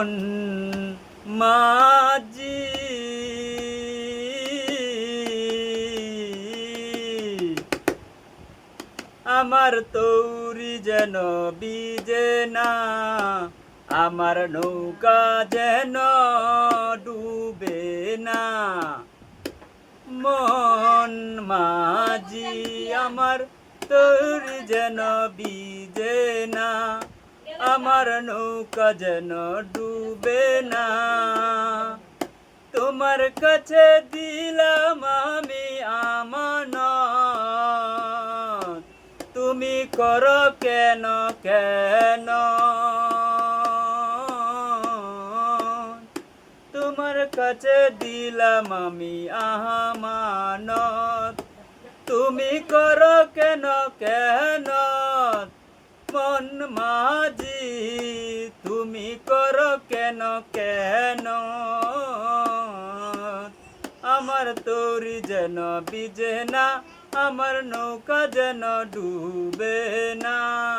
মন মাঝি আমার তৌরি যেন বিজে না, আমার নৌকা যেন ডুবে না। মন মাঝি আমার তৌরি যেন বিজে না, আমার নৌকা যেন ডুবে না। তোমার কাছে দিলাম আমি আমানত, তুমি করো কেন কেন। তোমার কাছে দিলাম আমি আমানত, তুমি করো কেন কেন। মন মাঝি তুমি করো কেন কেন। আমার তরি যেন বিজে না, আমার নৌকা যেন ডুবে না।